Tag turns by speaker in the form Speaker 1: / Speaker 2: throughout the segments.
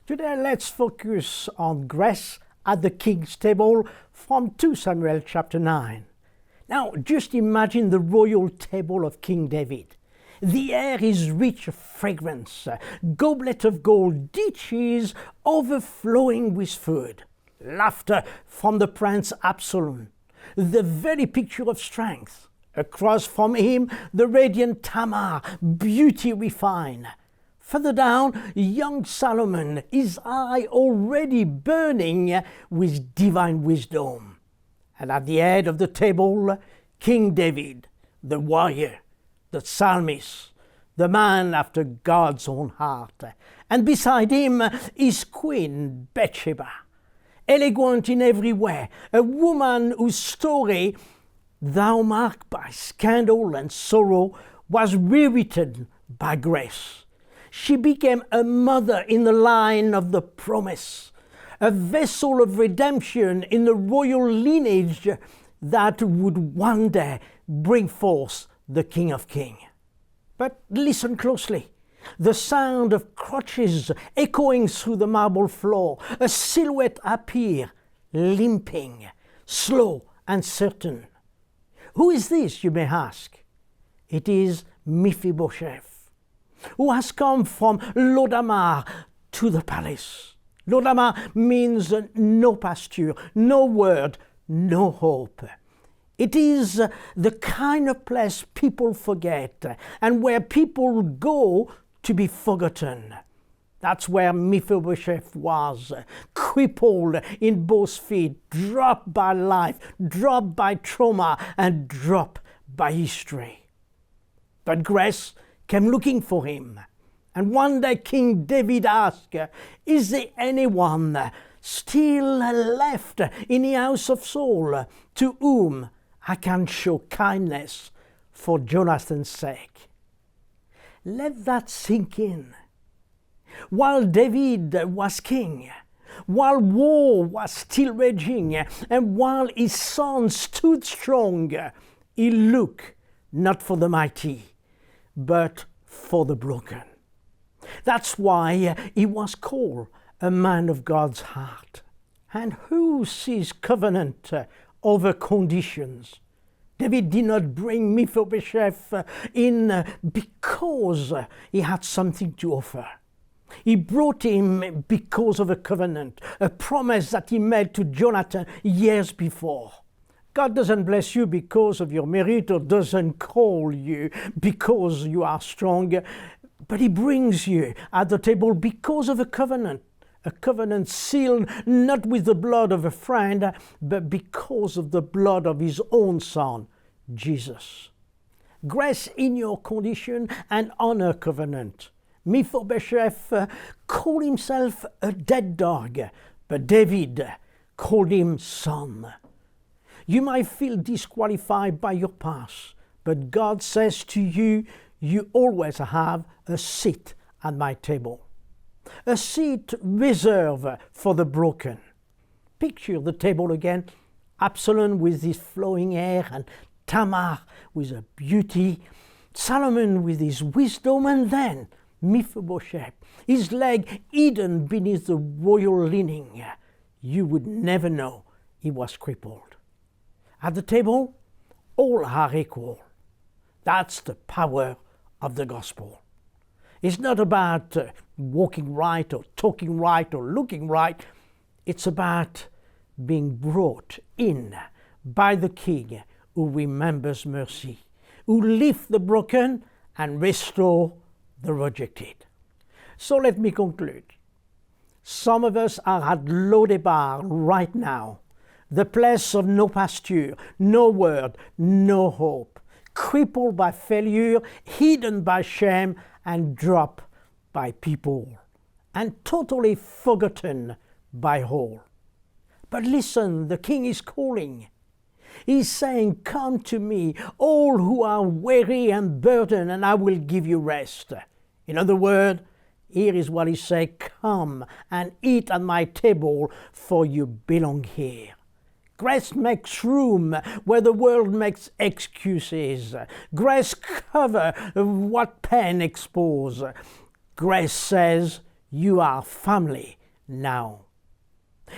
Speaker 1: Today let's focus on grace at the king's table from 2 Samuel chapter 9. Now just imagine the royal table of King David. The air is rich of fragrance, goblet of gold, dishes overflowing with food, laughter from the prince Absalom, the very picture of strength. Across from him, the radiant Tamar, beauty refined. Further down, young Solomon, his eye already burning with divine wisdom. And at the head of the table, King David, the warrior, the psalmist, the man after God's own heart. And beside him, his queen, Bathsheba, elegant in every way, a woman whose story, though marked by scandal and sorrow, was rewritten by grace. She became a mother in the line of the promise, a vessel of redemption in the royal lineage that would one day bring forth the King of Kings. But listen closely. The sound of crutches echoing through the marble floor, a silhouette appear, limping, slow and certain. Who is this, you may ask? It is Mephibosheth, who has come from Lodamar to the palace. Lodamar means no pasture, no word, no hope. It is the kind of place people forget and where people go to be forgotten. That's where Mephibosheth was, crippled in both feet, dropped by life, dropped by trauma, and dropped by history. But grace came looking for him. And one day King David asked, "Is there anyone still left in the house of Saul to whom I can show kindness for Jonathan's sake?" Let that sink in. While David was king, while war was still raging, and while his son stood strong, he looked not for the mighty, but for the broken. That's why he was called a man of God's heart. And who sees covenant over conditions? David did not bring Mephibosheth in because he had something to offer. He brought him because of a covenant, a promise that he made to Jonathan years before. God doesn't bless you because of your merit or doesn't call you because you are strong, but he brings you at the table because of a covenant sealed not with the blood of a friend, but because of the blood of his own son, Jesus. Grace in your condition and honor covenant. Mephibosheth called himself a dead dog, but David called him son. You might feel disqualified by your past, but God says to you, you always have a seat at my table. A seat reserved for the broken. Picture the table again, Absalom with his flowing hair and Tamar with her beauty, Solomon with his wisdom, and then Mephibosheth, his leg hidden beneath the royal linen. You would never know he was crippled. At the table, all are equal. That's the power of the gospel. It's not about walking right or talking right or looking right. It's about being brought in by the King who remembers mercy, who lifts the broken and restores the rejected. So let me conclude. Some of us are at Lodebar right now, the place of no pasture, no word, no hope, crippled by failure, hidden by shame, and dropped by people, and totally forgotten by all. But listen, the King is calling. He's saying, "Come to me, all who are weary and burdened, and I will give you rest." In other words, here is what he says: "Come and eat at my table, for you belong here." Grace makes room where the world makes excuses. Grace covers what pain exposes. Grace says, You are family now.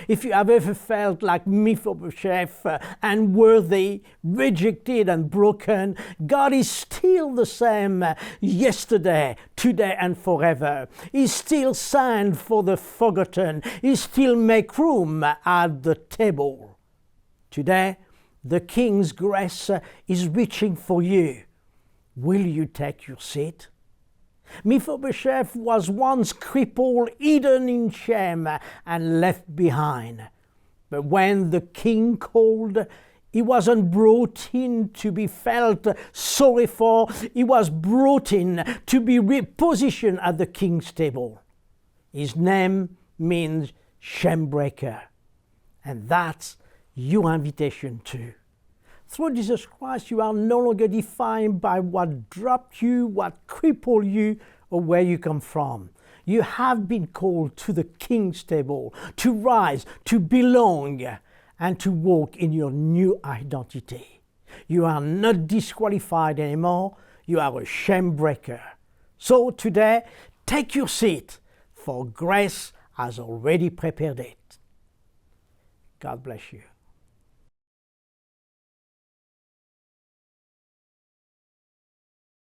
Speaker 1: If you have ever felt like Mephibosheth, unworthy, rejected and broken, God is still the same yesterday, today and forever. He still sent for the forgotten. He still make room at the table. Today, the King's grace is reaching for you. Will you take your seat? Mephibosheth was once crippled, hidden in shame, and left behind. But when the king called, he wasn't brought in to be felt sorry for. He was brought in to be repositioned at the king's table. His name means shame breaker. And that's your invitation too. Through Jesus Christ, you are no longer defined by what dropped you, what crippled you, or where you come from. You have been called to the King's table, to rise, to belong, and to walk in your new identity. You are not disqualified anymore. You are a shame breaker. So today, take your seat, for grace has already prepared it. God bless you.